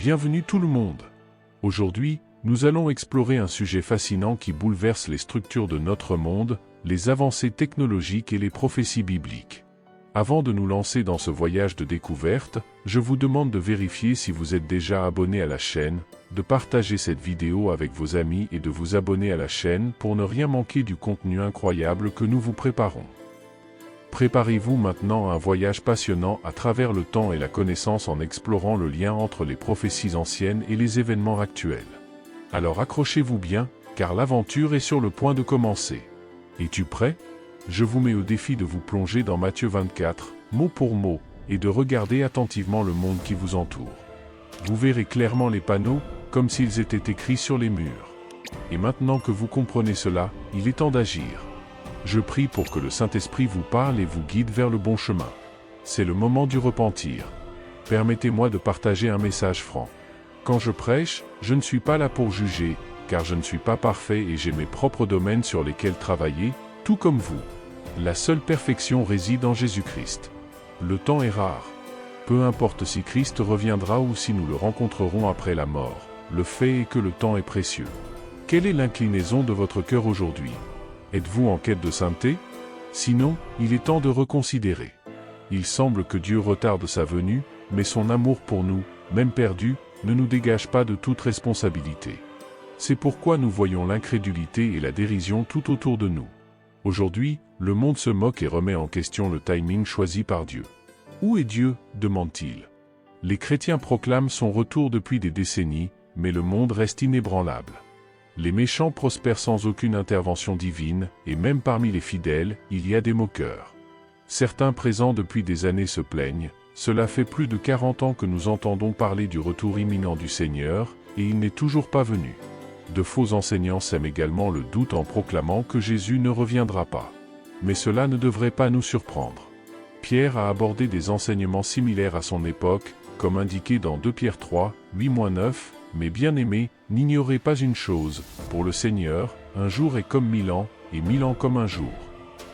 Bienvenue tout le monde. Aujourd'hui, nous allons explorer un sujet fascinant qui bouleverse les structures de notre monde, les avancées technologiques et les prophéties bibliques. Avant de nous lancer dans ce voyage de découverte, je vous demande de vérifier si vous êtes déjà abonné à la chaîne, de partager cette vidéo avec vos amis et de vous abonner à la chaîne pour ne rien manquer du contenu incroyable que nous vous préparons. Préparez-vous maintenant à un voyage passionnant à travers le temps et la connaissance en explorant le lien entre les prophéties anciennes et les événements actuels. Alors accrochez-vous bien, car l'aventure est sur le point de commencer. Es-tu prêt? Je vous mets au défi de vous plonger dans Matthieu 24, mot pour mot, et de regarder attentivement le monde qui vous entoure. Vous verrez clairement les panneaux, comme s'ils étaient écrits sur les murs. Et maintenant que vous comprenez cela, il est temps d'agir. Je prie pour que le Saint-Esprit vous parle et vous guide vers le bon chemin. C'est le moment du repentir. Permettez-moi de partager un message franc. Quand je prêche, je ne suis pas là pour juger, car je ne suis pas parfait et j'ai mes propres domaines sur lesquels travailler, tout comme vous. La seule perfection réside en Jésus-Christ. Le temps est rare. Peu importe si Christ reviendra ou si nous le rencontrerons après la mort, le fait est que le temps est précieux. Quelle est l'inclinaison de votre cœur aujourd'hui? Êtes-vous en quête de sainteté? Sinon, il est temps de reconsidérer. Il semble que Dieu retarde sa venue, mais son amour pour nous, même perdu, ne nous dégage pas de toute responsabilité. C'est pourquoi nous voyons l'incrédulité et la dérision tout autour de nous. Aujourd'hui, le monde se moque et remet en question le timing choisi par Dieu. Où est Dieu? Demande-t-il. Les chrétiens proclament son retour depuis des décennies, mais le monde reste inébranlable. Les méchants prospèrent sans aucune intervention divine, et même parmi les fidèles, il y a des moqueurs. Certains présents depuis des années se plaignent, cela fait plus de 40 ans que nous entendons parler du retour imminent du Seigneur, et il n'est toujours pas venu. De faux enseignants sèment également le doute en proclamant que Jésus ne reviendra pas. Mais cela ne devrait pas nous surprendre. Pierre a abordé des enseignements similaires à son époque, comme indiqué dans 2 Pierre 3, 8-9, mais bien-aimés, n'ignorez pas une chose, pour le Seigneur, un jour est comme 1000 ans, et 1000 ans comme un jour.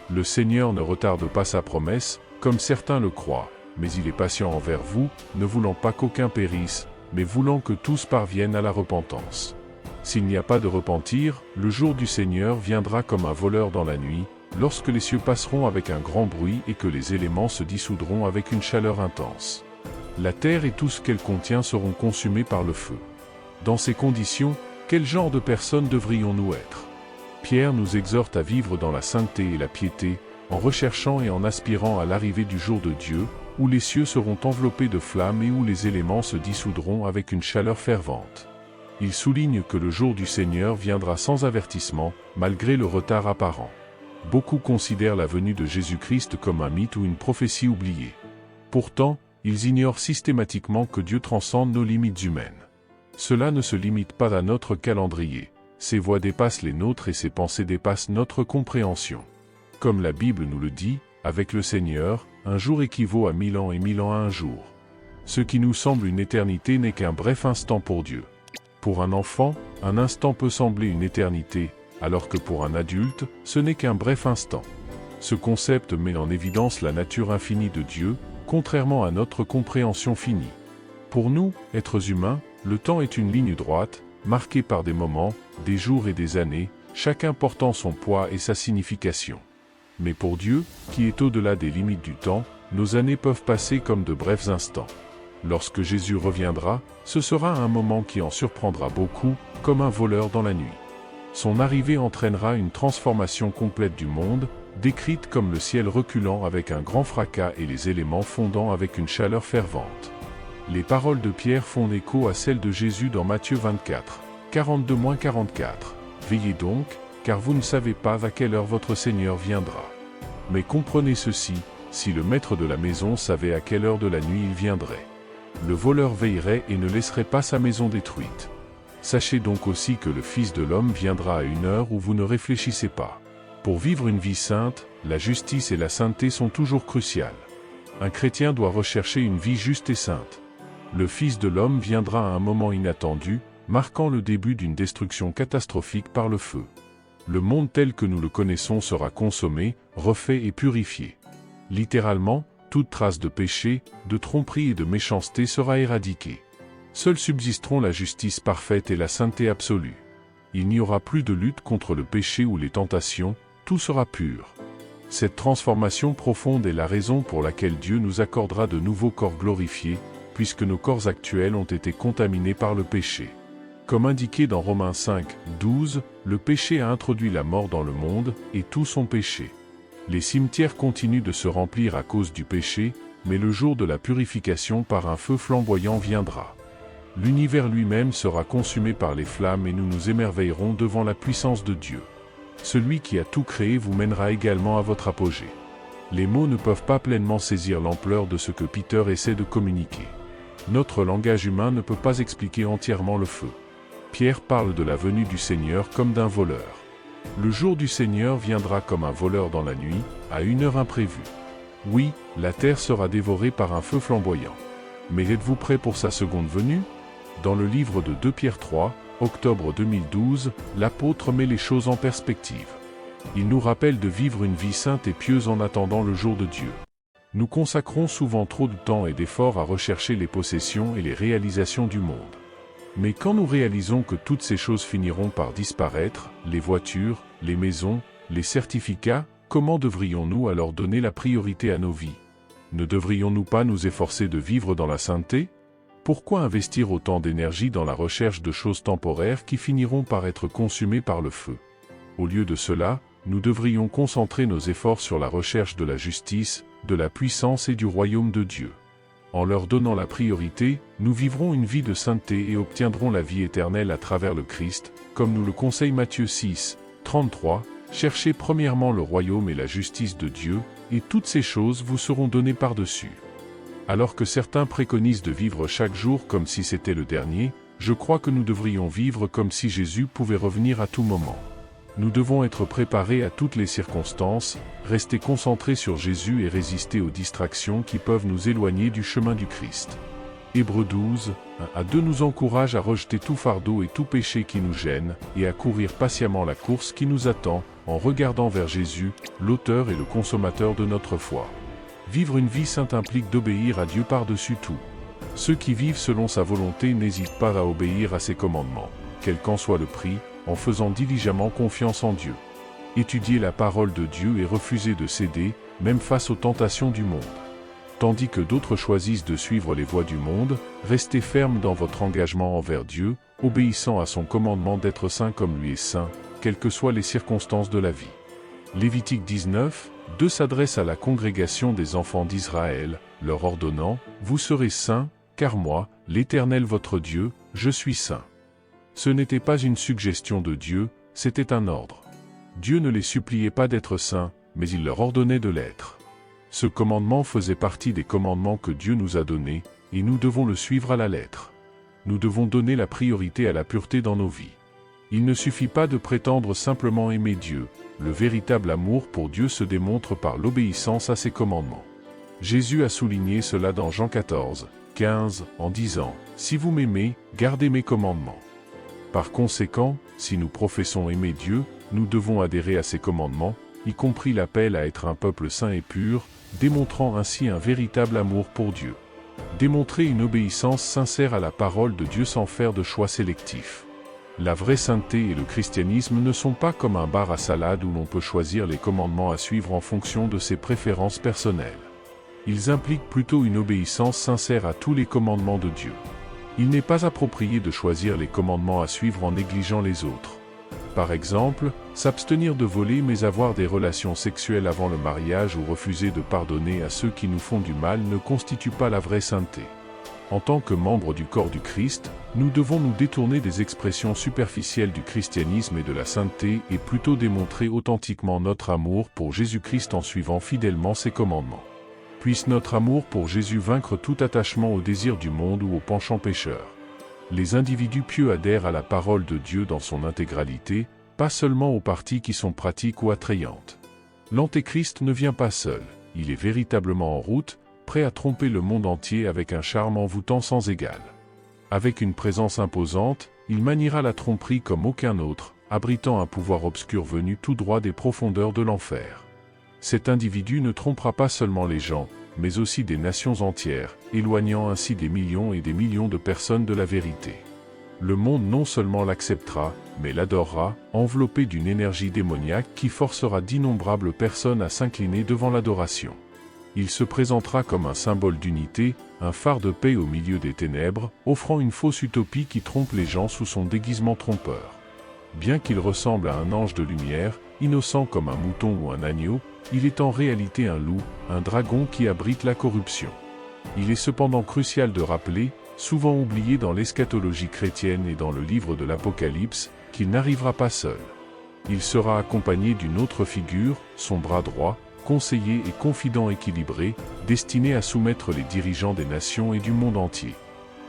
Le Seigneur ne retarde pas sa promesse, comme certains le croient, mais il est patient envers vous, ne voulant pas qu'aucun périsse, mais voulant que tous parviennent à la repentance. S'il n'y a pas de repentir, le jour du Seigneur viendra comme un voleur dans la nuit, lorsque les cieux passeront avec un grand bruit et que les éléments se dissoudront avec une chaleur intense. La terre et tout ce qu'elle contient seront consumés par le feu. Dans ces conditions, quel genre de personnes devrions-nous être? Pierre nous exhorte à vivre dans la sainteté et la piété, en recherchant et en aspirant à l'arrivée du jour de Dieu, où les cieux seront enveloppés de flammes et où les éléments se dissoudront avec une chaleur fervente. Il souligne que le jour du Seigneur viendra sans avertissement, malgré le retard apparent. Beaucoup considèrent la venue de Jésus-Christ comme un mythe ou une prophétie oubliée. Pourtant, ils ignorent systématiquement que Dieu transcende nos limites humaines. Cela ne se limite pas à notre calendrier. Ses voies dépassent les nôtres et ses pensées dépassent notre compréhension. Comme la Bible nous le dit, avec le Seigneur, un jour équivaut à 1000 ans et 1000 ans à un jour. Ce qui nous semble une éternité n'est qu'un bref instant pour Dieu. Pour un enfant, un instant peut sembler une éternité, alors que pour un adulte, ce n'est qu'un bref instant. Ce concept met en évidence la nature infinie de Dieu, contrairement à notre compréhension finie. Pour nous, êtres humains, le temps est une ligne droite, marquée par des moments, des jours et des années, chacun portant son poids et sa signification. Mais pour Dieu, qui est au-delà des limites du temps, nos années peuvent passer comme de brefs instants. Lorsque Jésus reviendra, ce sera un moment qui en surprendra beaucoup, comme un voleur dans la nuit. Son arrivée entraînera une transformation complète du monde, décrite comme le ciel reculant avec un grand fracas et les éléments fondant avec une chaleur fervente. Les paroles de Pierre font écho à celles de Jésus dans Matthieu 24, 42-44. Veillez donc, car vous ne savez pas à quelle heure votre Seigneur viendra. Mais comprenez ceci, si le maître de la maison savait à quelle heure de la nuit il viendrait, le voleur veillerait et ne laisserait pas sa maison détruite. Sachez donc aussi que le Fils de l'homme viendra à une heure où vous ne réfléchissez pas. Pour vivre une vie sainte, la justice et la sainteté sont toujours cruciales. Un chrétien doit rechercher une vie juste et sainte. Le Fils de l'homme viendra à un moment inattendu, marquant le début d'une destruction catastrophique par le feu. Le monde tel que nous le connaissons sera consommé, refait et purifié. Littéralement, toute trace de péché, de tromperie et de méchanceté sera éradiquée. Seuls subsisteront la justice parfaite et la sainteté absolue. Il n'y aura plus de lutte contre le péché ou les tentations, tout sera pur. Cette transformation profonde est la raison pour laquelle Dieu nous accordera de nouveaux corps glorifiés, puisque nos corps actuels ont été contaminés par le péché. Comme indiqué dans Romains 5, 12, le péché a introduit la mort dans le monde, et tous sont péchés. Les cimetières continuent de se remplir à cause du péché, mais le jour de la purification par un feu flamboyant viendra. L'univers lui-même sera consumé par les flammes et nous nous émerveillerons devant la puissance de Dieu. Celui qui a tout créé vous mènera également à votre apogée. Les mots ne peuvent pas pleinement saisir l'ampleur de ce que Peter essaie de communiquer. Notre langage humain ne peut pas expliquer entièrement le feu. Pierre parle de la venue du Seigneur comme d'un voleur. Le jour du Seigneur viendra comme un voleur dans la nuit, à une heure imprévue. Oui, la terre sera dévorée par un feu flamboyant. Mais êtes-vous prêts pour sa seconde venue? Dans le livre de 2 Pierre 3, octobre 2012, l'apôtre met les choses en perspective. Il nous rappelle de vivre une vie sainte et pieuse en attendant le jour de Dieu. Nous consacrons souvent trop de temps et d'efforts à rechercher les possessions et les réalisations du monde. Mais quand nous réalisons que toutes ces choses finiront par disparaître, les voitures, les maisons, les certificats, comment devrions-nous alors donner la priorité à nos vies? Ne devrions-nous pas nous efforcer de vivre dans la sainteté? Pourquoi investir autant d'énergie dans la recherche de choses temporaires qui finiront par être consumées par le feu? Au lieu de cela, nous devrions concentrer nos efforts sur la recherche de la justice, de la puissance et du royaume de Dieu. En leur donnant la priorité, nous vivrons une vie de sainteté et obtiendrons la vie éternelle à travers le Christ, comme nous le conseille Matthieu 6, 33, « Cherchez premièrement le royaume et la justice de Dieu, et toutes ces choses vous seront données par-dessus. » Alors que certains préconisent de vivre chaque jour comme si c'était le dernier, je crois que nous devrions vivre comme si Jésus pouvait revenir à tout moment. Nous devons être préparés à toutes les circonstances, rester concentrés sur Jésus et résister aux distractions qui peuvent nous éloigner du chemin du Christ. Hébreux 12, 1-2 nous encourage à rejeter tout fardeau et tout péché qui nous gêne, et à courir patiemment la course qui nous attend, en regardant vers Jésus, l'auteur et le consommateur de notre foi. Vivre une vie sainte implique d'obéir à Dieu par-dessus tout. Ceux qui vivent selon sa volonté n'hésitent pas à obéir à ses commandements, quel qu'en soit le prix, en faisant diligemment confiance en Dieu. Étudier la parole de Dieu et refuser de céder, même face aux tentations du monde. Tandis que d'autres choisissent de suivre les voies du monde, restez ferme dans votre engagement envers Dieu, obéissant à son commandement d'être saint comme lui est saint, quelles que soient les circonstances de la vie. Lévitique 19, 2 s'adresse à la congrégation des enfants d'Israël, leur ordonnant « Vous serez saints, car moi, l'Éternel votre Dieu, je suis saint. » Ce n'était pas une suggestion de Dieu, c'était un ordre. Dieu ne les suppliait pas d'être saints, mais il leur ordonnait de l'être. Ce commandement faisait partie des commandements que Dieu nous a donnés, et nous devons le suivre à la lettre. Nous devons donner la priorité à la pureté dans nos vies. Il ne suffit pas de prétendre simplement aimer Dieu, le véritable amour pour Dieu se démontre par l'obéissance à ses commandements. Jésus a souligné cela dans Jean 14, 15, en disant « Si vous m'aimez, gardez mes commandements. » Par conséquent, si nous professons aimer Dieu, nous devons adhérer à ses commandements, y compris l'appel à être un peuple saint et pur, démontrant ainsi un véritable amour pour Dieu. Démontrer une obéissance sincère à la parole de Dieu sans faire de choix sélectifs. La vraie sainteté et le christianisme ne sont pas comme un bar à salade où l'on peut choisir les commandements à suivre en fonction de ses préférences personnelles. Ils impliquent plutôt une obéissance sincère à tous les commandements de Dieu. Il n'est pas approprié de choisir les commandements à suivre en négligeant les autres. Par exemple, s'abstenir de voler mais avoir des relations sexuelles avant le mariage ou refuser de pardonner à ceux qui nous font du mal ne constitue pas la vraie sainteté. En tant que membres du corps du Christ, nous devons nous détourner des expressions superficielles du christianisme et de la sainteté et plutôt démontrer authentiquement notre amour pour Jésus-Christ en suivant fidèlement ses commandements. Puisse notre amour pour Jésus vaincre tout attachement au désir du monde ou au penchant pécheur. Les individus pieux adhèrent à la parole de Dieu dans son intégralité, pas seulement aux parties qui sont pratiques ou attrayantes. L'Antéchrist ne vient pas seul, il est véritablement en route, prêt à tromper le monde entier avec un charme envoûtant sans égal. Avec une présence imposante, il maniera la tromperie comme aucun autre, abritant un pouvoir obscur venu tout droit des profondeurs de l'enfer. Cet individu ne trompera pas seulement les gens, mais aussi des nations entières, éloignant ainsi des millions et des millions de personnes de la vérité. Le monde non seulement l'acceptera, mais l'adorera, enveloppé d'une énergie démoniaque qui forcera d'innombrables personnes à s'incliner devant l'adoration. Il se présentera comme un symbole d'unité, un phare de paix au milieu des ténèbres, offrant une fausse utopie qui trompe les gens sous son déguisement trompeur. Bien qu'il ressemble à un ange de lumière, innocent comme un mouton ou un agneau, il est en réalité un loup, un dragon qui abrite la corruption. Il est cependant crucial de rappeler, souvent oublié dans l'eschatologie chrétienne et dans le livre de l'Apocalypse, qu'il n'arrivera pas seul. Il sera accompagné d'une autre figure, son bras droit, conseiller et confident équilibré, destiné à soumettre les dirigeants des nations et du monde entier.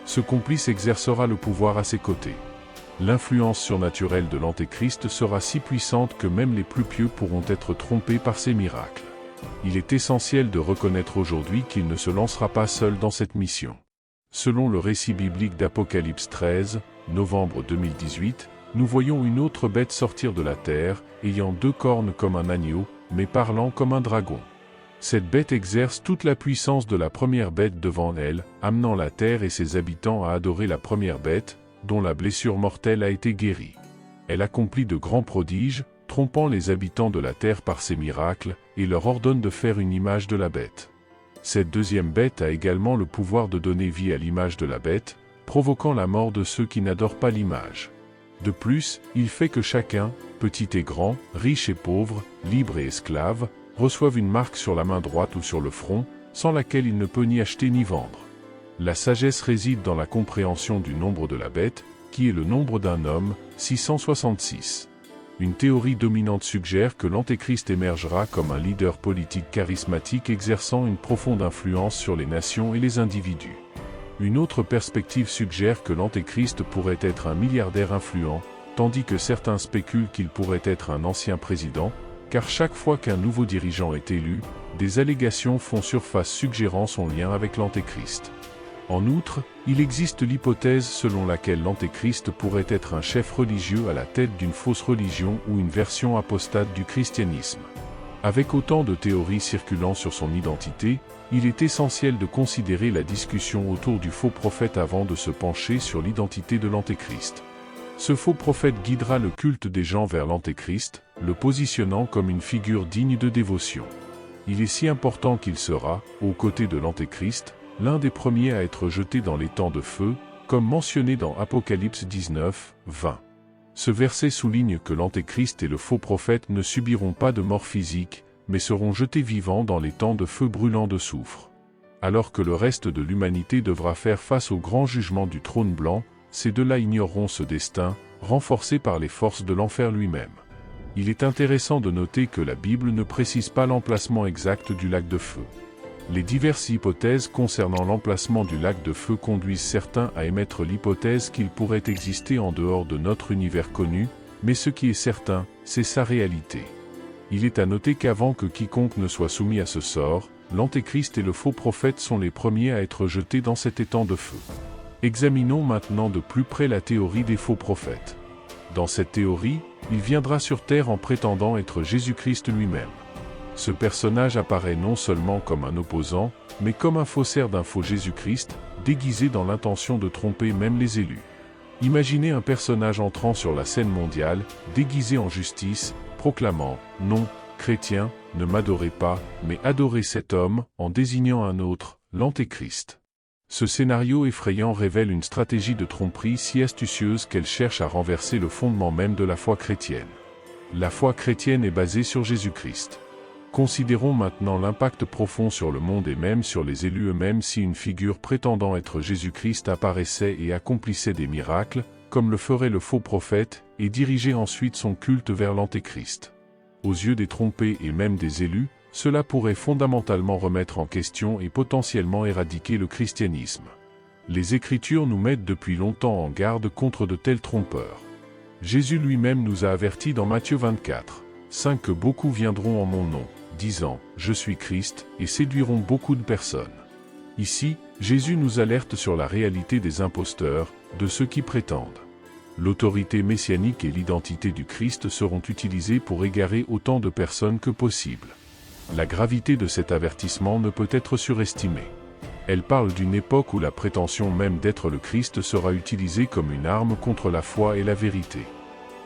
Ce complice exercera le pouvoir à ses côtés. L'influence surnaturelle de l'Antéchrist sera si puissante que même les plus pieux pourront être trompés par ses miracles. Il est essentiel de reconnaître aujourd'hui qu'il ne se lancera pas seul dans cette mission. Selon le récit biblique d'Apocalypse 13, novembre 2018, nous voyons une autre bête sortir de la terre, ayant 2 cornes comme un agneau, mais parlant comme un dragon. Cette bête exerce toute la puissance de la première bête devant elle, amenant la terre et ses habitants à adorer la première bête, dont la blessure mortelle a été guérie. Elle accomplit de grands prodiges, trompant les habitants de la terre par ses miracles, et leur ordonne de faire une image de la bête. Cette deuxième bête a également le pouvoir de donner vie à l'image de la bête, provoquant la mort de ceux qui n'adorent pas l'image. De plus, il fait que chacun, petit et grand, riche et pauvre, libre et esclave, reçoive une marque sur la main droite ou sur le front, sans laquelle il ne peut ni acheter ni vendre. La sagesse réside dans la compréhension du nombre de la bête, qui est le nombre d'un homme, 666. Une théorie dominante suggère que l'Antéchrist émergera comme un leader politique charismatique exerçant une profonde influence sur les nations et les individus. Une autre perspective suggère que l'Antéchrist pourrait être un milliardaire influent, tandis que certains spéculent qu'il pourrait être un ancien président, car chaque fois qu'un nouveau dirigeant est élu, des allégations font surface suggérant son lien avec l'Antéchrist. En outre, il existe l'hypothèse selon laquelle l'Antéchrist pourrait être un chef religieux à la tête d'une fausse religion ou une version apostate du christianisme. Avec autant de théories circulant sur son identité, il est essentiel de considérer la discussion autour du faux prophète avant de se pencher sur l'identité de l'Antéchrist. Ce faux prophète guidera le culte des gens vers l'Antéchrist, le positionnant comme une figure digne de dévotion. Il est si important qu'il sera, aux côtés de l'Antéchrist, l'un des premiers à être jeté dans les temps de feu, comme mentionné dans Apocalypse 19, 20. Ce verset souligne que l'Antéchrist et le faux prophète ne subiront pas de mort physique, mais seront jetés vivants dans les temps de feu brûlant de soufre. Alors que le reste de l'humanité devra faire face au grand jugement du trône blanc, ces deux-là ignoreront ce destin, renforcé par les forces de l'enfer lui-même. Il est intéressant de noter que la Bible ne précise pas l'emplacement exact du lac de feu. Les diverses hypothèses concernant l'emplacement du lac de feu conduisent certains à émettre l'hypothèse qu'il pourrait exister en dehors de notre univers connu, mais ce qui est certain, c'est sa réalité. Il est à noter qu'avant que quiconque ne soit soumis à ce sort, l'Antéchrist et le faux prophète sont les premiers à être jetés dans cet étang de feu. Examinons maintenant de plus près la théorie des faux prophètes. Dans cette théorie, il viendra sur terre en prétendant être Jésus-Christ lui-même. Ce personnage apparaît non seulement comme un opposant, mais comme un faussaire d'un faux Jésus-Christ, déguisé dans l'intention de tromper même les élus. Imaginez un personnage entrant sur la scène mondiale, déguisé en justice, proclamant « Non, chrétiens, ne m'adorez pas, mais adorez cet homme » en désignant un autre, l'Antéchrist. Ce scénario effrayant révèle une stratégie de tromperie si astucieuse qu'elle cherche à renverser le fondement même de la foi chrétienne. La foi chrétienne est basée sur Jésus-Christ. Considérons maintenant l'impact profond sur le monde et même sur les élus eux-mêmes si une figure prétendant être Jésus-Christ apparaissait et accomplissait des miracles, comme le ferait le faux prophète, et dirigeait ensuite son culte vers l'Antéchrist. Aux yeux des trompés et même des élus, cela pourrait fondamentalement remettre en question et potentiellement éradiquer le christianisme. Les Écritures nous mettent depuis longtemps en garde contre de tels trompeurs. Jésus lui-même nous a avertis dans Matthieu 24, 5 que beaucoup viendront en mon nom, disant « Je suis Christ » et séduiront beaucoup de personnes. Ici, Jésus nous alerte sur la réalité des imposteurs, de ceux qui prétendent. L'autorité messianique et l'identité du Christ seront utilisées pour égarer autant de personnes que possible. La gravité de cet avertissement ne peut être surestimée. Elle parle d'une époque où la prétention même d'être le Christ sera utilisée comme une arme contre la foi et la vérité.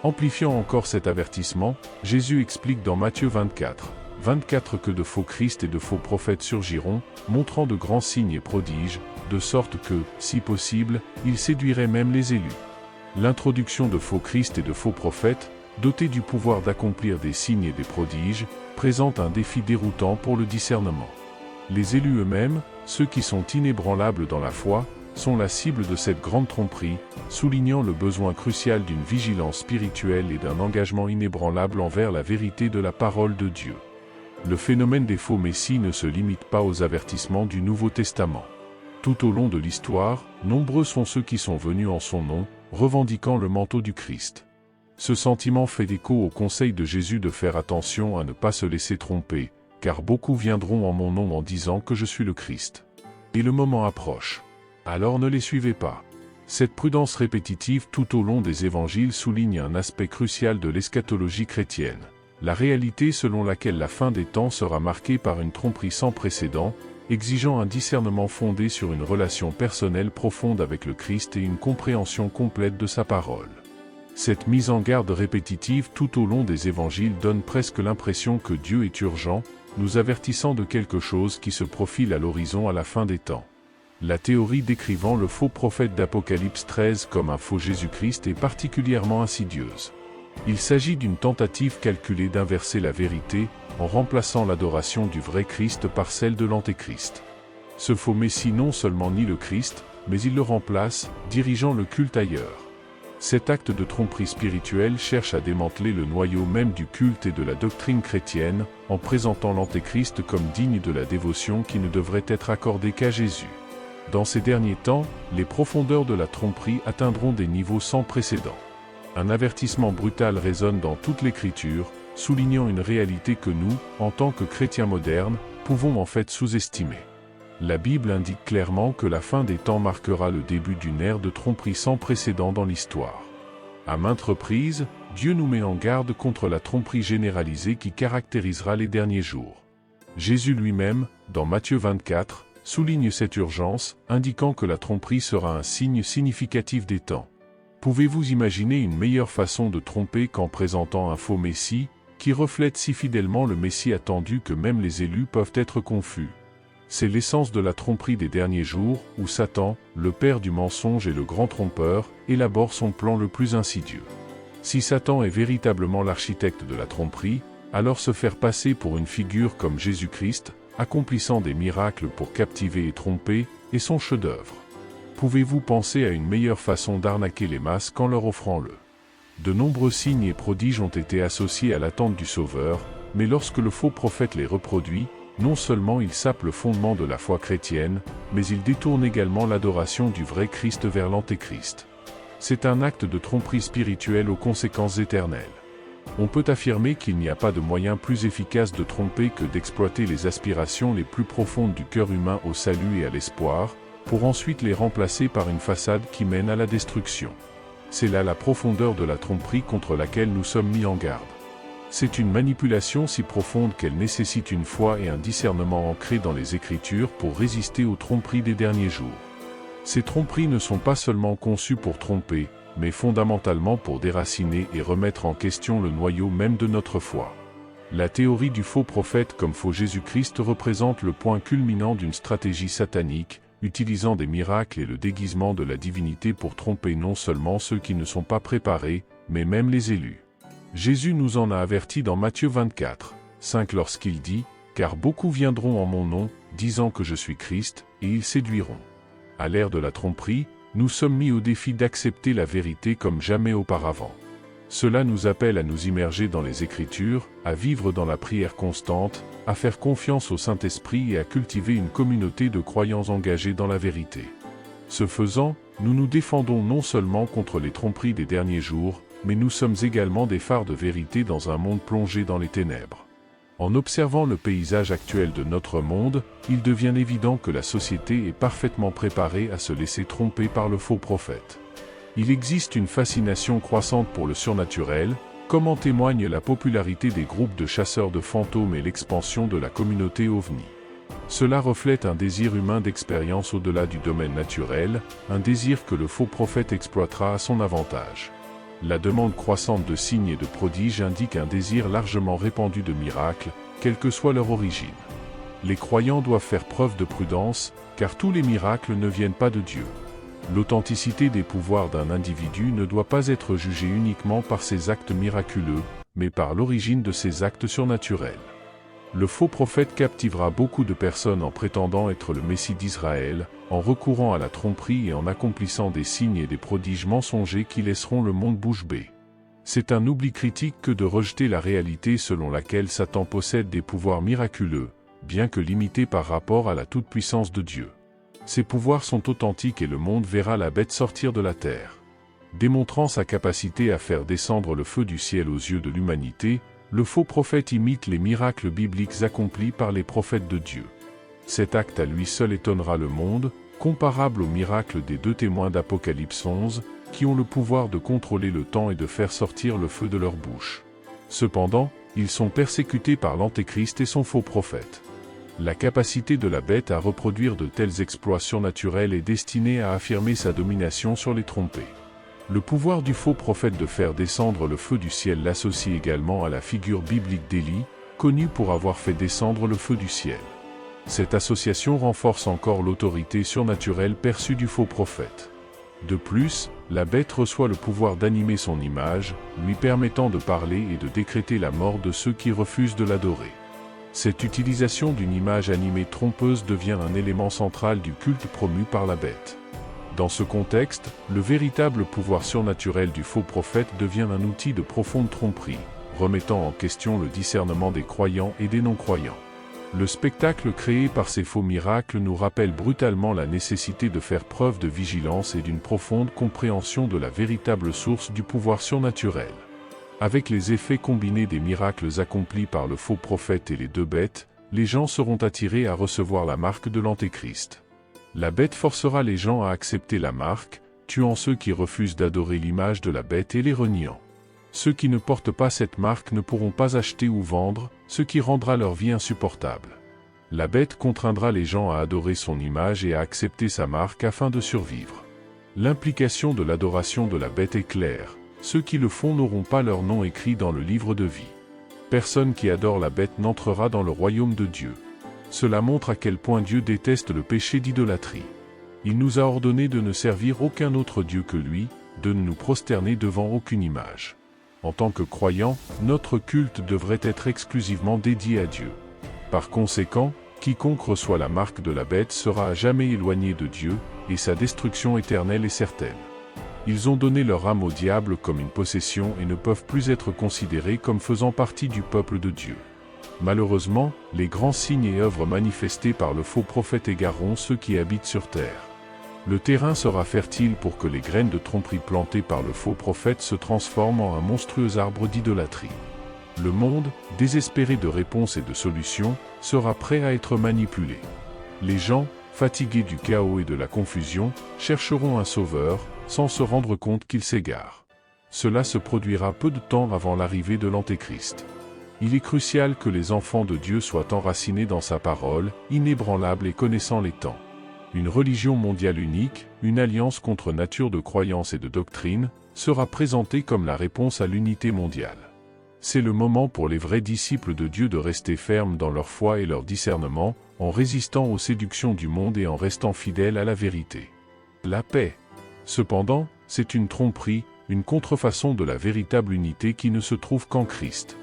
Amplifiant encore cet avertissement, Jésus explique dans Matthieu 24 que de faux Christ et de faux prophètes surgiront, montrant de grands signes et prodiges, de sorte que, si possible, ils séduiraient même les élus. L'introduction de faux Christ et de faux prophètes, dotés du pouvoir d'accomplir des signes et des prodiges, présente un défi déroutant pour le discernement. Les élus eux-mêmes, ceux qui sont inébranlables dans la foi, sont la cible de cette grande tromperie, soulignant le besoin crucial d'une vigilance spirituelle et d'un engagement inébranlable envers la vérité de la parole de Dieu. Le phénomène des faux messies ne se limite pas aux avertissements du Nouveau Testament. Tout au long de l'histoire, nombreux sont ceux qui sont venus en son nom, revendiquant le manteau du Christ. Ce sentiment fait écho au conseil de Jésus de faire attention à ne pas se laisser tromper, car beaucoup viendront en mon nom en disant que je suis le Christ. Et le moment approche. Alors ne les suivez pas. Cette prudence répétitive tout au long des évangiles souligne un aspect crucial de l'eschatologie chrétienne. La réalité selon laquelle la fin des temps sera marquée par une tromperie sans précédent, exigeant un discernement fondé sur une relation personnelle profonde avec le Christ et une compréhension complète de sa parole. Cette mise en garde répétitive tout au long des évangiles donne presque l'impression que Dieu est urgent, nous avertissant de quelque chose qui se profile à l'horizon à la fin des temps. La théorie décrivant le faux prophète d'Apocalypse 13 comme un faux Jésus-Christ est particulièrement insidieuse. Il s'agit d'une tentative calculée d'inverser la vérité, en remplaçant l'adoration du vrai Christ par celle de l'Antéchrist. Ce faux Messie non seulement nie le Christ, mais il le remplace, dirigeant le culte ailleurs. Cet acte de tromperie spirituelle cherche à démanteler le noyau même du culte et de la doctrine chrétienne, en présentant l'Antéchrist comme digne de la dévotion qui ne devrait être accordée qu'à Jésus. Dans ces derniers temps, les profondeurs de la tromperie atteindront des niveaux sans précédent. Un avertissement brutal résonne dans toute l'Écriture, soulignant une réalité que nous, en tant que chrétiens modernes, pouvons en fait sous-estimer. La Bible indique clairement que la fin des temps marquera le début d'une ère de tromperie sans précédent dans l'histoire. À maintes reprises, Dieu nous met en garde contre la tromperie généralisée qui caractérisera les derniers jours. Jésus lui-même, dans Matthieu 24, souligne cette urgence, indiquant que la tromperie sera un signe significatif des temps. Pouvez-vous imaginer une meilleure façon de tromper qu'en présentant un faux Messie, qui reflète si fidèlement le Messie attendu que même les élus peuvent être confus? C'est l'essence de la tromperie des derniers jours, où Satan, le père du mensonge et le grand trompeur, élabore son plan le plus insidieux. Si Satan est véritablement l'architecte de la tromperie, alors se faire passer pour une figure comme Jésus-Christ, accomplissant des miracles pour captiver et tromper, est son chef-d'œuvre. Pouvez-vous penser à une meilleure façon d'arnaquer les masses qu'en leur offrant le? De nombreux signes et prodiges ont été associés à l'attente du Sauveur, mais lorsque le faux prophète les reproduit, non seulement il sape le fondement de la foi chrétienne, mais il détourne également l'adoration du vrai Christ vers l'Antéchrist. C'est un acte de tromperie spirituelle aux conséquences éternelles. On peut affirmer qu'il n'y a pas de moyen plus efficace de tromper que d'exploiter les aspirations les plus profondes du cœur humain au salut et à l'espoir, pour ensuite les remplacer par une façade qui mène à la destruction. C'est là la profondeur de la tromperie contre laquelle nous sommes mis en garde. C'est une manipulation si profonde qu'elle nécessite une foi et un discernement ancrés dans les Écritures pour résister aux tromperies des derniers jours. Ces tromperies ne sont pas seulement conçues pour tromper, mais fondamentalement pour déraciner et remettre en question le noyau même de notre foi. La théorie du faux prophète comme faux Jésus-Christ représente le point culminant d'une stratégie satanique, utilisant des miracles et le déguisement de la divinité pour tromper non seulement ceux qui ne sont pas préparés, mais même les élus. Jésus nous en a averti dans Matthieu 24, 5 lorsqu'il dit « Car beaucoup viendront en mon nom, disant que je suis Christ, et ils séduiront. » À l'ère de la tromperie, nous sommes mis au défi d'accepter la vérité comme jamais auparavant. Cela nous appelle à nous immerger dans les Écritures, à vivre dans la prière constante, à faire confiance au Saint-Esprit et à cultiver une communauté de croyants engagés dans la vérité. Ce faisant, nous nous défendons non seulement contre les tromperies des derniers jours, mais nous sommes également des phares de vérité dans un monde plongé dans les ténèbres. En observant le paysage actuel de notre monde, il devient évident que la société est parfaitement préparée à se laisser tromper par le faux prophète. Il existe une fascination croissante pour le surnaturel, comme en témoigne la popularité des groupes de chasseurs de fantômes et l'expansion de la communauté OVNI. Cela reflète un désir humain d'expérience au-delà du domaine naturel, un désir que le faux prophète exploitera à son avantage. La demande croissante de signes et de prodiges indique un désir largement répandu de miracles, quelle que soit leur origine. Les croyants doivent faire preuve de prudence, car tous les miracles ne viennent pas de Dieu. L'authenticité des pouvoirs d'un individu ne doit pas être jugée uniquement par ses actes miraculeux, mais par l'origine de ses actes surnaturels. Le faux prophète captivera beaucoup de personnes en prétendant être le Messie d'Israël, en recourant à la tromperie et en accomplissant des signes et des prodiges mensongers qui laisseront le monde bouche bée. C'est un oubli critique que de rejeter la réalité selon laquelle Satan possède des pouvoirs miraculeux, bien que limités par rapport à la toute-puissance de Dieu. Ces pouvoirs sont authentiques et le monde verra la bête sortir de la terre. Démontrant sa capacité à faire descendre le feu du ciel aux yeux de l'humanité, le faux prophète imite les miracles bibliques accomplis par les prophètes de Dieu. Cet acte à lui seul étonnera le monde, comparable au miracle des 2 témoins d'Apocalypse 11, qui ont le pouvoir de contrôler le temps et de faire sortir le feu de leur bouche. Cependant, ils sont persécutés par l'Antéchrist et son faux prophète. La capacité de la bête à reproduire de tels exploits surnaturels est destinée à affirmer sa domination sur les trompés. Le pouvoir du faux prophète de faire descendre le feu du ciel l'associe également à la figure biblique d'Élie, connu pour avoir fait descendre le feu du ciel. Cette association renforce encore l'autorité surnaturelle perçue du faux prophète. De plus, la bête reçoit le pouvoir d'animer son image, lui permettant de parler et de décréter la mort de ceux qui refusent de l'adorer. Cette utilisation d'une image animée trompeuse devient un élément central du culte promu par la bête. Dans ce contexte, le véritable pouvoir surnaturel du faux prophète devient un outil de profonde tromperie, remettant en question le discernement des croyants et des non-croyants. Le spectacle créé par ces faux miracles nous rappelle brutalement la nécessité de faire preuve de vigilance et d'une profonde compréhension de la véritable source du pouvoir surnaturel. Avec les effets combinés des miracles accomplis par le faux prophète et les 2 bêtes, les gens seront attirés à recevoir la marque de l'Antéchrist. La bête forcera les gens à accepter la marque, tuant ceux qui refusent d'adorer l'image de la bête et les reniant. Ceux qui ne portent pas cette marque ne pourront pas acheter ou vendre, ce qui rendra leur vie insupportable. La bête contraindra les gens à adorer son image et à accepter sa marque afin de survivre. L'implication de l'adoration de la bête est claire. Ceux qui le font n'auront pas leur nom écrit dans le livre de vie. Personne qui adore la bête n'entrera dans le royaume de Dieu. Cela montre à quel point Dieu déteste le péché d'idolâtrie. Il nous a ordonné de ne servir aucun autre Dieu que lui, de ne nous prosterner devant aucune image. En tant que croyants, notre culte devrait être exclusivement dédié à Dieu. Par conséquent, quiconque reçoit la marque de la bête sera à jamais éloigné de Dieu, et sa destruction éternelle est certaine. Ils ont donné leur âme au diable comme une possession et ne peuvent plus être considérés comme faisant partie du peuple de Dieu. Malheureusement, les grands signes et œuvres manifestés par le faux prophète égareront ceux qui habitent sur terre. Le terrain sera fertile pour que les graines de tromperie plantées par le faux prophète se transforment en un monstrueux arbre d'idolâtrie. Le monde, désespéré de réponses et de solutions, sera prêt à être manipulé. Les gens, fatigués du chaos et de la confusion, chercheront un sauveur, sans se rendre compte qu'ils s'égarent. Cela se produira peu de temps avant l'arrivée de l'Antéchrist. Il est crucial que les enfants de Dieu soient enracinés dans sa parole, inébranlable et connaissant les temps. Une religion mondiale unique, une alliance contre nature de croyances et de doctrines, sera présentée comme la réponse à l'unité mondiale. C'est le moment pour les vrais disciples de Dieu de rester fermes dans leur foi et leur discernement, en résistant aux séductions du monde et en restant fidèles à la vérité. La paix. Cependant, c'est une tromperie, une contrefaçon de la véritable unité qui ne se trouve qu'en Christ.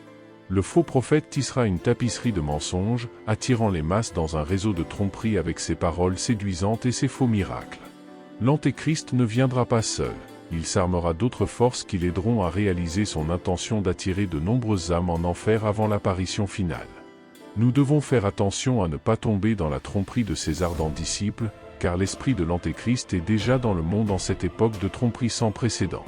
Le faux prophète tissera une tapisserie de mensonges, attirant les masses dans un réseau de tromperies avec ses paroles séduisantes et ses faux miracles. L'Antéchrist ne viendra pas seul, il s'armera d'autres forces qui l'aideront à réaliser son intention d'attirer de nombreuses âmes en enfer avant l'apparition finale. Nous devons faire attention à ne pas tomber dans la tromperie de ces ardents disciples, car l'esprit de l'Antéchrist est déjà dans le monde en cette époque de tromperie sans précédent.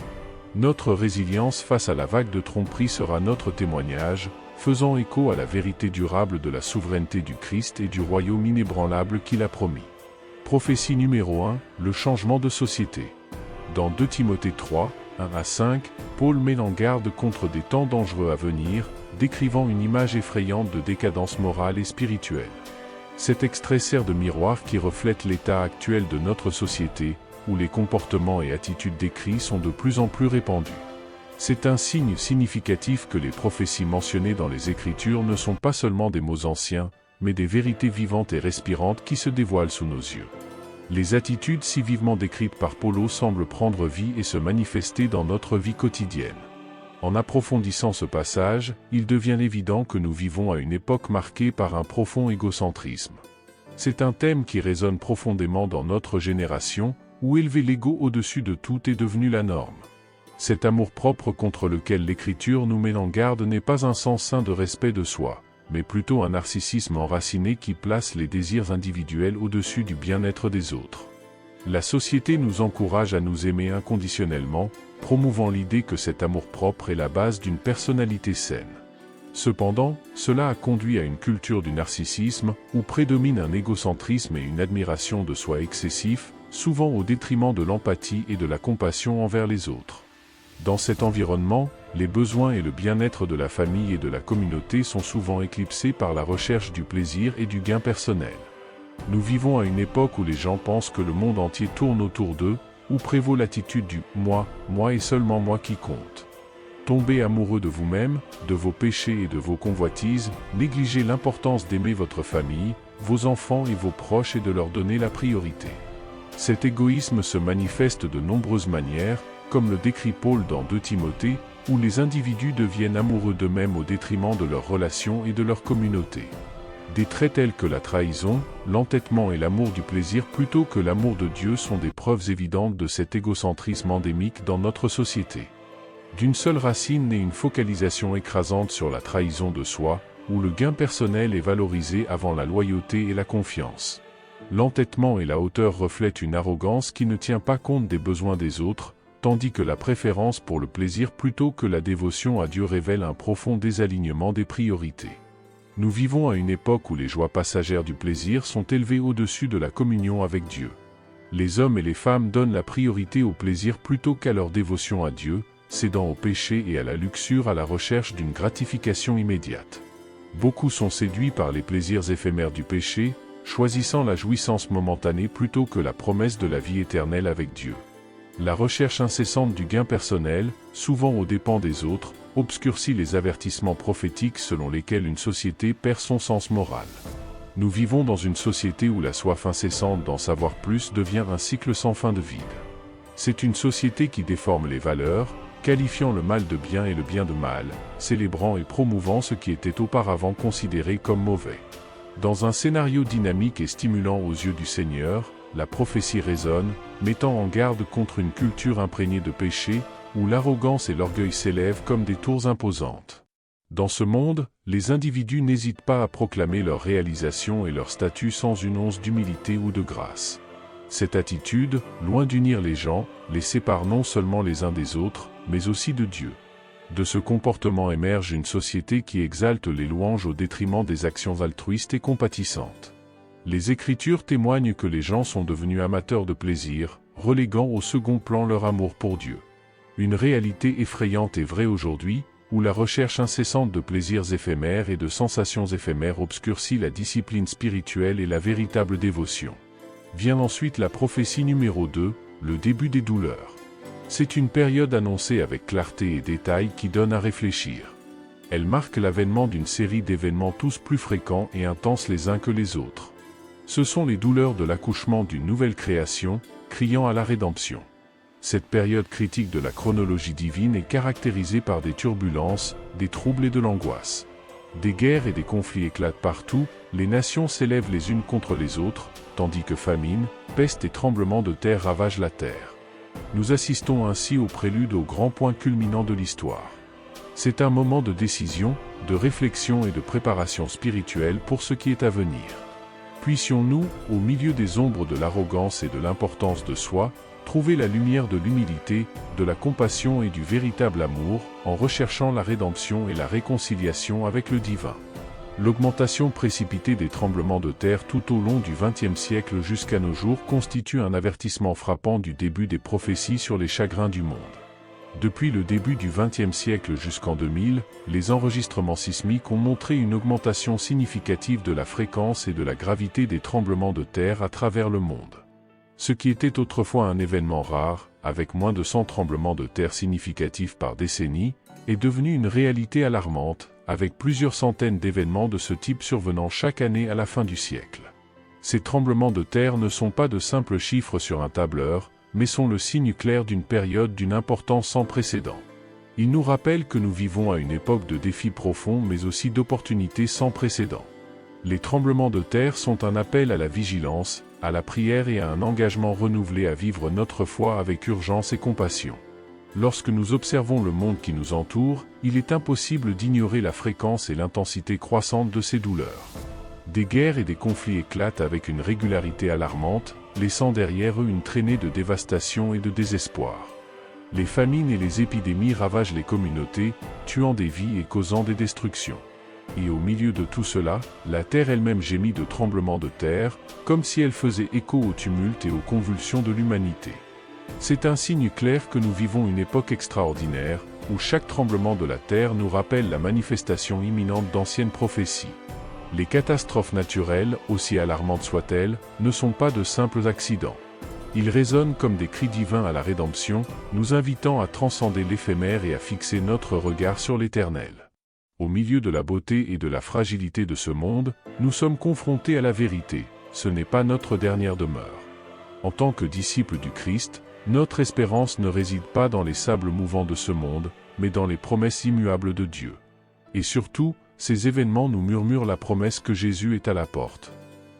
Notre résilience face à la vague de tromperie sera notre témoignage, faisant écho à la vérité durable de la souveraineté du Christ et du royaume inébranlable qu'il a promis. Prophétie numéro 1, le changement de société. Dans 2 Timothée 3, 1 à 5, Paul met en garde contre des temps dangereux à venir, décrivant une image effrayante de décadence morale et spirituelle. Cet extrait sert de miroir qui reflète l'état actuel de notre société, où les comportements et attitudes décrits sont de plus en plus répandus. C'est un signe significatif que les prophéties mentionnées dans les Écritures ne sont pas seulement des mots anciens, mais des vérités vivantes et respirantes qui se dévoilent sous nos yeux. Les attitudes si vivement décrites par Paul semblent prendre vie et se manifester dans notre vie quotidienne. En approfondissant ce passage, il devient évident que nous vivons à une époque marquée par un profond égocentrisme. C'est un thème qui résonne profondément dans notre génération, où élever l'ego au-dessus de tout est devenu la norme. Cet amour-propre contre lequel l'Écriture nous met en garde n'est pas un sens sain de respect de soi, mais plutôt un narcissisme enraciné qui place les désirs individuels au-dessus du bien-être des autres. La société nous encourage à nous aimer inconditionnellement, promouvant l'idée que cet amour-propre est la base d'une personnalité saine. Cependant, cela a conduit à une culture du narcissisme, où prédomine un égocentrisme et une admiration de soi excessif, souvent au détriment de l'empathie et de la compassion envers les autres. Dans cet environnement, les besoins et le bien-être de la famille et de la communauté sont souvent éclipsés par la recherche du plaisir et du gain personnel. Nous vivons à une époque où les gens pensent que le monde entier tourne autour d'eux, où prévaut l'attitude du « moi et seulement moi qui compte ». Tombez amoureux de vous-même, de vos péchés et de vos convoitises, négligez l'importance d'aimer votre famille, vos enfants et vos proches et de leur donner la priorité. Cet égoïsme se manifeste de nombreuses manières, comme le décrit Paul dans 2 Timothée, où les individus deviennent amoureux d'eux-mêmes au détriment de leurs relations et de leur communauté. Des traits tels que la trahison, l'entêtement et l'amour du plaisir plutôt que l'amour de Dieu sont des preuves évidentes de cet égocentrisme endémique dans notre société. D'une seule racine naît une focalisation écrasante sur la trahison de soi, où le gain personnel est valorisé avant la loyauté et la confiance. L'entêtement et la hauteur reflètent une arrogance qui ne tient pas compte des besoins des autres, tandis que la préférence pour le plaisir plutôt que la dévotion à Dieu révèle un profond désalignement des priorités. Nous vivons à une époque où les joies passagères du plaisir sont élevées au-dessus de la communion avec Dieu. Les hommes et les femmes donnent la priorité au plaisir plutôt qu'à leur dévotion à Dieu, cédant au péché et à la luxure à la recherche d'une gratification immédiate. Beaucoup sont séduits par les plaisirs éphémères du péché, choisissant la jouissance momentanée plutôt que la promesse de la vie éternelle avec Dieu. La recherche incessante du gain personnel, souvent aux dépens des autres, obscurcit les avertissements prophétiques selon lesquels une société perd son sens moral. Nous vivons dans une société où la soif incessante d'en savoir plus devient un cycle sans fin de vide. C'est une société qui déforme les valeurs, qualifiant le mal de bien et le bien de mal, célébrant et promouvant ce qui était auparavant considéré comme mauvais. Dans un scénario dynamique et stimulant aux yeux du Seigneur, la prophétie résonne, mettant en garde contre une culture imprégnée de péché, où l'arrogance et l'orgueil s'élèvent comme des tours imposantes. Dans ce monde, les individus n'hésitent pas à proclamer leur réalisation et leur statut sans une once d'humilité ou de grâce. Cette attitude, loin d'unir les gens, les sépare non seulement les uns des autres, mais aussi de Dieu. De ce comportement émerge une société qui exalte les louanges au détriment des actions altruistes et compatissantes. Les Écritures témoignent que les gens sont devenus amateurs de plaisir, reléguant au second plan leur amour pour Dieu. Une réalité effrayante est vraie aujourd'hui, où la recherche incessante de plaisirs éphémères et de sensations éphémères obscurcit la discipline spirituelle et la véritable dévotion. Vient ensuite la prophétie numéro 2, le début des douleurs. C'est une période annoncée avec clarté et détail qui donne à réfléchir. Elle marque l'avènement d'une série d'événements tous plus fréquents et intenses les uns que les autres. Ce sont les douleurs de l'accouchement d'une nouvelle création, criant à la rédemption. Cette période critique de la chronologie divine est caractérisée par des turbulences, des troubles et de l'angoisse. Des guerres et des conflits éclatent partout, les nations s'élèvent les unes contre les autres, tandis que famine, peste et tremblements de terre ravagent la terre. Nous assistons ainsi au prélude au grand point culminant de l'histoire. C'est un moment de décision, de réflexion et de préparation spirituelle pour ce qui est à venir. Puissions-nous, au milieu des ombres de l'arrogance et de l'importance de soi, trouver la lumière de l'humilité, de la compassion et du véritable amour, en recherchant la rédemption et la réconciliation avec le divin. L'augmentation précipitée des tremblements de terre tout au long du XXe siècle jusqu'à nos jours constitue un avertissement frappant du début des prophéties sur les chagrins du monde. Depuis le début du XXe siècle jusqu'en 2000, les enregistrements sismiques ont montré une augmentation significative de la fréquence et de la gravité des tremblements de terre à travers le monde. Ce qui était autrefois un événement rare, avec moins de 100 tremblements de terre significatifs par décennie, est devenu une réalité alarmante, avec plusieurs centaines d'événements de ce type survenant chaque année à la fin du siècle. Ces tremblements de terre ne sont pas de simples chiffres sur un tableur, mais sont le signe clair d'une période d'une importance sans précédent. Ils nous rappellent que nous vivons à une époque de défis profonds mais aussi d'opportunités sans précédent. Les tremblements de terre sont un appel à la vigilance, à la prière et à un engagement renouvelé à vivre notre foi avec urgence et compassion. Lorsque nous observons le monde qui nous entoure, il est impossible d'ignorer la fréquence et l'intensité croissante de ces douleurs. Des guerres et des conflits éclatent avec une régularité alarmante, laissant derrière eux une traînée de dévastation et de désespoir. Les famines et les épidémies ravagent les communautés, tuant des vies et causant des destructions. Et au milieu de tout cela, la terre elle-même gémit de tremblements de terre, comme si elle faisait écho au tumulte et aux convulsions de l'humanité. C'est un signe clair que nous vivons une époque extraordinaire, où chaque tremblement de la terre nous rappelle la manifestation imminente d'anciennes prophéties. Les catastrophes naturelles, aussi alarmantes soient-elles, ne sont pas de simples accidents. Ils résonnent comme des cris divins à la rédemption, nous invitant à transcender l'éphémère et à fixer notre regard sur l'éternel. Au milieu de la beauté et de la fragilité de ce monde, nous sommes confrontés à la vérité, ce n'est pas notre dernière demeure. En tant que disciples du Christ, notre espérance ne réside pas dans les sables mouvants de ce monde, mais dans les promesses immuables de Dieu. Et surtout, ces événements nous murmurent la promesse que Jésus est à la porte.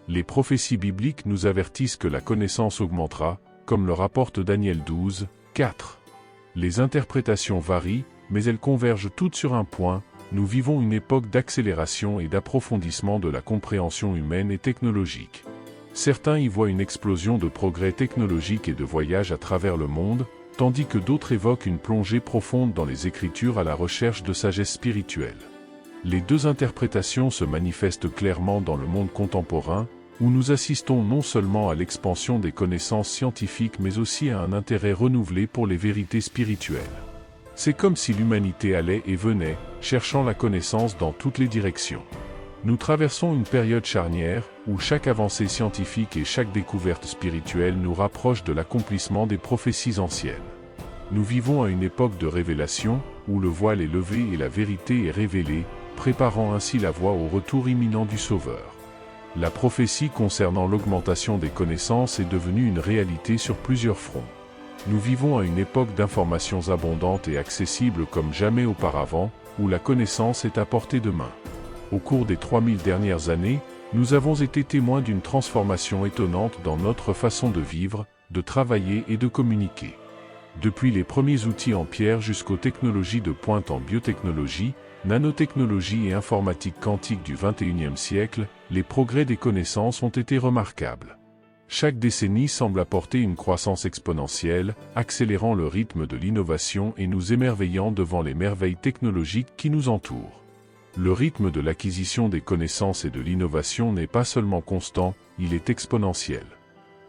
Les prophéties bibliques nous avertissent que la connaissance augmentera, comme le rapporte Daniel 12, 4. Les interprétations varient, mais elles convergent toutes sur un point: nous vivons une époque d'accélération et d'approfondissement de la compréhension humaine et technologique. Certains y voient une explosion de progrès technologiques et de voyages à travers le monde, tandis que d'autres évoquent une plongée profonde dans les Écritures à la recherche de sagesse spirituelle. Les deux interprétations se manifestent clairement dans le monde contemporain, où nous assistons non seulement à l'expansion des connaissances scientifiques mais aussi à un intérêt renouvelé pour les vérités spirituelles. C'est comme si l'humanité allait et venait, cherchant la connaissance dans toutes les directions. Nous traversons une période charnière, où chaque avancée scientifique et chaque découverte spirituelle nous rapproche de l'accomplissement des prophéties anciennes. Nous vivons à une époque de révélation, où le voile est levé et la vérité est révélée, préparant ainsi la voie au retour imminent du Sauveur. La prophétie concernant l'augmentation des connaissances est devenue une réalité sur plusieurs fronts. Nous vivons à une époque d'informations abondantes et accessibles comme jamais auparavant, où la connaissance est à portée de main. Au cours des 3000 dernières années, nous avons été témoins d'une transformation étonnante dans notre façon de vivre, de travailler et de communiquer. Depuis les premiers outils en pierre jusqu'aux technologies de pointe en biotechnologie, nanotechnologie et informatique quantique du XXIe siècle, les progrès des connaissances ont été remarquables. Chaque décennie semble apporter une croissance exponentielle, accélérant le rythme de l'innovation et nous émerveillant devant les merveilles technologiques qui nous entourent. Le rythme de l'acquisition des connaissances et de l'innovation n'est pas seulement constant, il est exponentiel.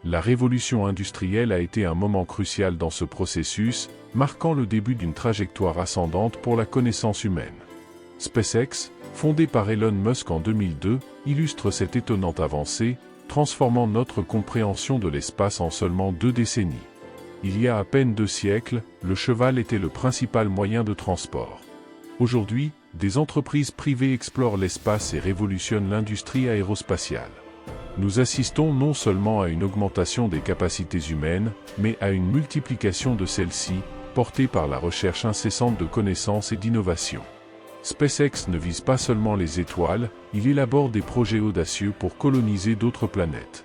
La révolution industrielle a été un moment crucial dans ce processus, marquant le début d'une trajectoire ascendante pour la connaissance humaine. SpaceX, fondé par Elon Musk en 2002, illustre cette étonnante avancée, transformant notre compréhension de l'espace en seulement 2 décennies. Il y a à peine 2 siècles, le cheval était le principal moyen de transport. Aujourd'hui, des entreprises privées explorent l'espace et révolutionnent l'industrie aérospatiale. Nous assistons non seulement à une augmentation des capacités humaines, mais à une multiplication de celles-ci, portée par la recherche incessante de connaissances et d'innovation. SpaceX ne vise pas seulement les étoiles, il élabore des projets audacieux pour coloniser d'autres planètes.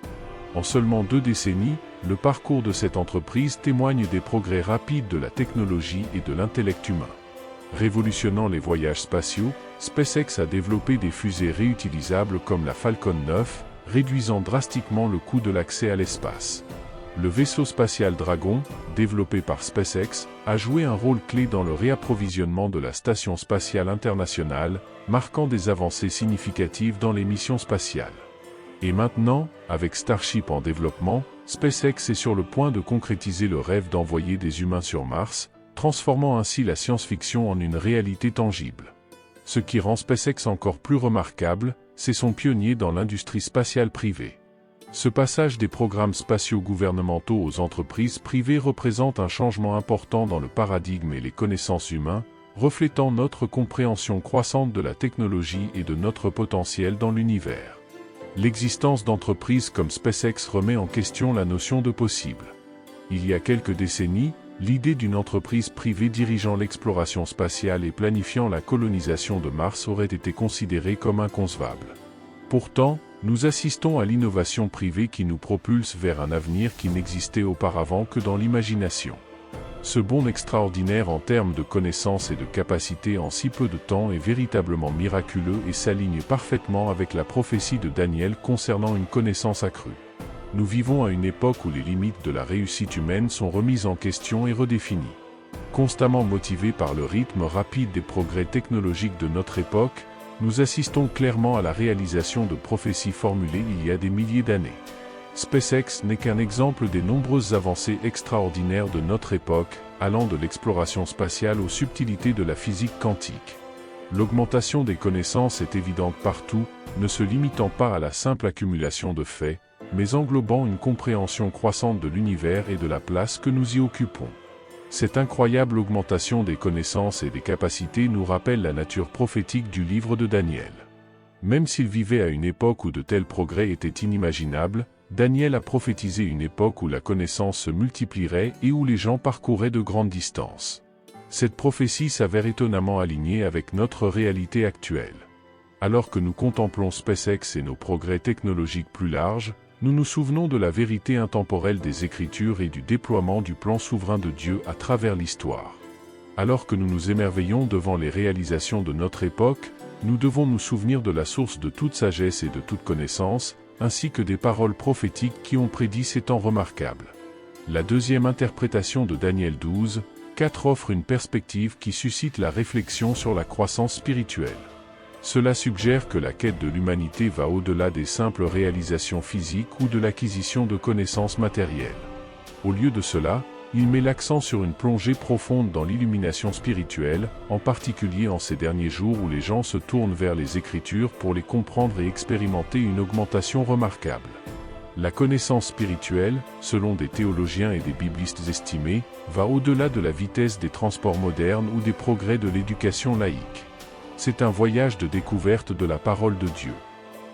En seulement 2 décennies, le parcours de cette entreprise témoigne des progrès rapides de la technologie et de l'intellect humain. Révolutionnant les voyages spatiaux, SpaceX a développé des fusées réutilisables comme la Falcon 9, réduisant drastiquement le coût de l'accès à l'espace. Le vaisseau spatial Dragon, développé par SpaceX, a joué un rôle clé dans le réapprovisionnement de la Station spatiale internationale, marquant des avancées significatives dans les missions spatiales. Et maintenant, avec Starship en développement, SpaceX est sur le point de concrétiser le rêve d'envoyer des humains sur Mars, transformant ainsi la science-fiction en une réalité tangible. Ce qui rend SpaceX encore plus remarquable, c'est son pionnier dans l'industrie spatiale privée. Ce passage des programmes spatiaux gouvernementaux aux entreprises privées représente un changement important dans le paradigme et les connaissances humaines, reflétant notre compréhension croissante de la technologie et de notre potentiel dans l'univers. L'existence d'entreprises comme SpaceX remet en question la notion de possible. Il y a quelques décennies, l'idée d'une entreprise privée dirigeant l'exploration spatiale et planifiant la colonisation de Mars aurait été considérée comme inconcevable. Pourtant, nous assistons à l'innovation privée qui nous propulse vers un avenir qui n'existait auparavant que dans l'imagination. Ce bond extraordinaire en termes de connaissances et de capacités en si peu de temps est véritablement miraculeux et s'aligne parfaitement avec la prophétie de Daniel concernant une connaissance accrue. Nous vivons à une époque où les limites de la réussite humaine sont remises en question et redéfinies. Constamment motivés par le rythme rapide des progrès technologiques de notre époque, nous assistons clairement à la réalisation de prophéties formulées il y a des milliers d'années. SpaceX n'est qu'un exemple des nombreuses avancées extraordinaires de notre époque, allant de l'exploration spatiale aux subtilités de la physique quantique. L'augmentation des connaissances est évidente partout, ne se limitant pas à la simple accumulation de faits, mais englobant une compréhension croissante de l'univers et de la place que nous y occupons. Cette incroyable augmentation des connaissances et des capacités nous rappelle la nature prophétique du livre de Daniel. Même s'il vivait à une époque où de tels progrès étaient inimaginables, Daniel a prophétisé une époque où la connaissance se multiplierait et où les gens parcouraient de grandes distances. Cette prophétie s'avère étonnamment alignée avec notre réalité actuelle. Alors que nous contemplons SpaceX et nos progrès technologiques plus larges, nous nous souvenons de la vérité intemporelle des Écritures et du déploiement du plan souverain de Dieu à travers l'histoire. Alors que nous nous émerveillons devant les réalisations de notre époque, nous devons nous souvenir de la source de toute sagesse et de toute connaissance, ainsi que des paroles prophétiques qui ont prédit ces temps remarquables. La deuxième interprétation de Daniel 12, 4 offre une perspective qui suscite la réflexion sur la croissance spirituelle. Cela suggère que la quête de l'humanité va au-delà des simples réalisations physiques ou de l'acquisition de connaissances matérielles. Au lieu de cela, il met l'accent sur une plongée profonde dans l'illumination spirituelle, en particulier en ces derniers jours où les gens se tournent vers les Écritures pour les comprendre et expérimenter une augmentation remarquable. La connaissance spirituelle, selon des théologiens et des biblistes estimés, va au-delà de la vitesse des transports modernes ou des progrès de l'éducation laïque. C'est un voyage de découverte de la parole de Dieu.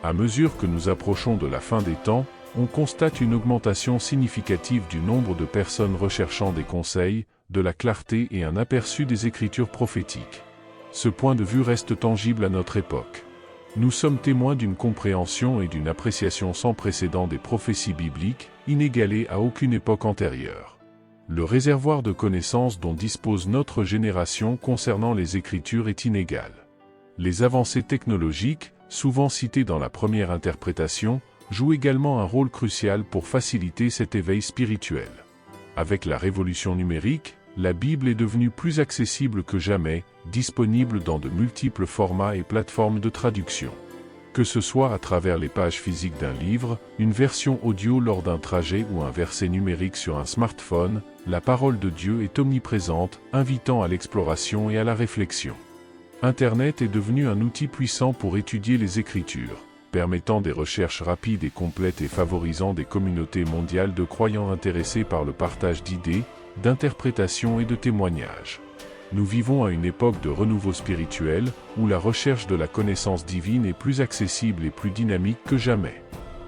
À mesure que nous approchons de la fin des temps, on constate une augmentation significative du nombre de personnes recherchant des conseils, de la clarté et un aperçu des Écritures prophétiques. Ce point de vue reste tangible à notre époque. Nous sommes témoins d'une compréhension et d'une appréciation sans précédent des prophéties bibliques, inégalées à aucune époque antérieure. Le réservoir de connaissances dont dispose notre génération concernant les Écritures est inégal. Les avancées technologiques, souvent citées dans la première interprétation, jouent également un rôle crucial pour faciliter cet éveil spirituel. Avec la révolution numérique, la Bible est devenue plus accessible que jamais, disponible dans de multiples formats et plateformes de traduction. Que ce soit à travers les pages physiques d'un livre, une version audio lors d'un trajet ou un verset numérique sur un smartphone, la parole de Dieu est omniprésente, invitant à l'exploration et à la réflexion. Internet est devenu un outil puissant pour étudier les Écritures, permettant des recherches rapides et complètes et favorisant des communautés mondiales de croyants intéressés par le partage d'idées, d'interprétations et de témoignages. Nous vivons à une époque de renouveau spirituel, où la recherche de la connaissance divine est plus accessible et plus dynamique que jamais.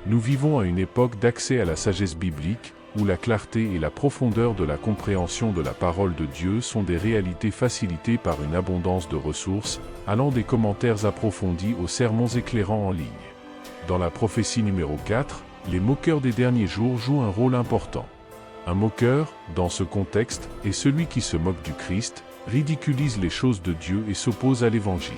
Nous vivons à une époque d'accès à la sagesse biblique, où la clarté et la profondeur de la compréhension de la parole de Dieu sont des réalités facilitées par une abondance de ressources, allant des commentaires approfondis aux sermons éclairants en ligne. Dans la prophétie numéro 4, les moqueurs des derniers jours jouent un rôle important. Un moqueur, dans ce contexte, est celui qui se moque du Christ, ridiculise les choses de Dieu et s'oppose à l'Évangile.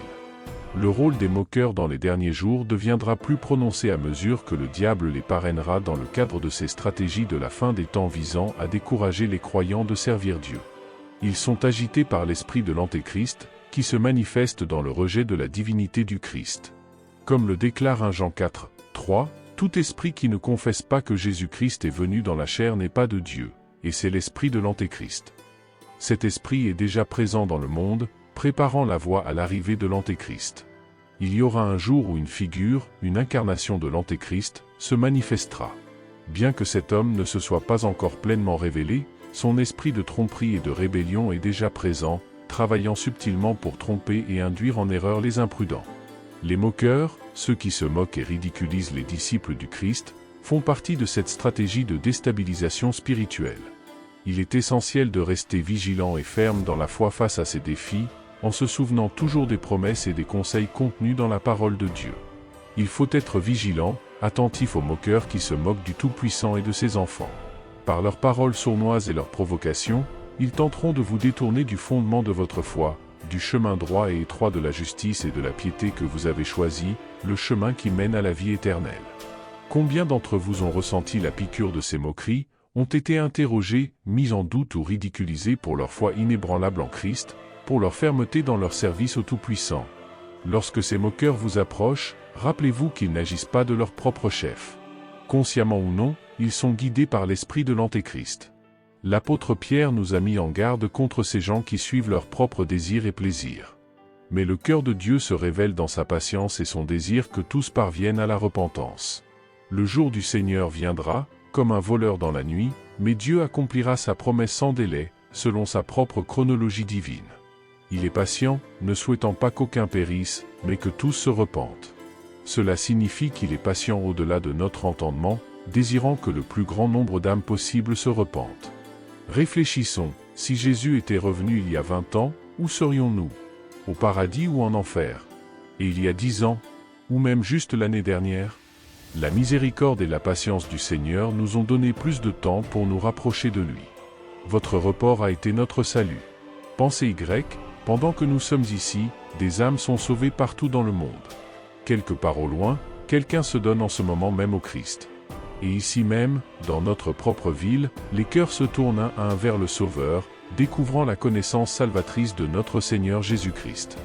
Le rôle des moqueurs dans les derniers jours deviendra plus prononcé à mesure que le diable les parrainera dans le cadre de ses stratégies de la fin des temps visant à décourager les croyants de servir Dieu. Ils sont agités par l'esprit de l'Antéchrist, qui se manifeste dans le rejet de la divinité du Christ. Comme le déclare 1 Jean 4, 3, « Tout esprit qui ne confesse pas que Jésus-Christ est venu dans la chair n'est pas de Dieu, et c'est l'esprit de l'Antéchrist. » Cet esprit est déjà présent dans le monde, préparant la voie à l'arrivée de l'Antéchrist. Il y aura un jour où une figure, une incarnation de l'Antéchrist, se manifestera. Bien que cet homme ne se soit pas encore pleinement révélé, son esprit de tromperie et de rébellion est déjà présent, travaillant subtilement pour tromper et induire en erreur les imprudents. Les moqueurs, ceux qui se moquent et ridiculisent les disciples du Christ, font partie de cette stratégie de déstabilisation spirituelle. Il est essentiel de rester vigilant et ferme dans la foi face à ces défis, en se souvenant toujours des promesses et des conseils contenus dans la parole de Dieu. Il faut être vigilant, attentif aux moqueurs qui se moquent du Tout-Puissant et de ses enfants. Par leurs paroles sournoises et leurs provocations, ils tenteront de vous détourner du fondement de votre foi, du chemin droit et étroit de la justice et de la piété que vous avez choisi, le chemin qui mène à la vie éternelle. Combien d'entre vous ont ressenti la piqûre de ces moqueries, ont été interrogés, mis en doute ou ridiculisés pour leur foi inébranlable en Christ, pour leur fermeté dans leur service au Tout-Puissant? Lorsque ces moqueurs vous approchent, rappelez-vous qu'ils n'agissent pas de leur propre chef. Consciemment ou non, ils sont guidés par l'esprit de l'Antéchrist. L'apôtre Pierre nous a mis en garde contre ces gens qui suivent leurs propres désirs et plaisirs. Mais le cœur de Dieu se révèle dans sa patience et son désir que tous parviennent à la repentance. Le jour du Seigneur viendra, comme un voleur dans la nuit, mais Dieu accomplira sa promesse sans délai, selon sa propre chronologie divine. Il est patient, ne souhaitant pas qu'aucun périsse, mais que tous se repentent. Cela signifie qu'il est patient au-delà de notre entendement, désirant que le plus grand nombre d'âmes possible se repentent. Réfléchissons, si Jésus était revenu il y a 20 ans, où serions-nous? Au paradis ou en enfer? Et il y a 10 ans? Ou même juste l'année dernière? La miséricorde et la patience du Seigneur nous ont donné plus de temps pour nous rapprocher de lui. Votre report a été notre salut. Pensée Y, pendant que nous sommes ici, des âmes sont sauvées partout dans le monde. Quelque part au loin, quelqu'un se donne en ce moment même au Christ. Et ici même, dans notre propre ville, les cœurs se tournent un à un vers le Sauveur, découvrant la connaissance salvatrice de notre Seigneur Jésus-Christ.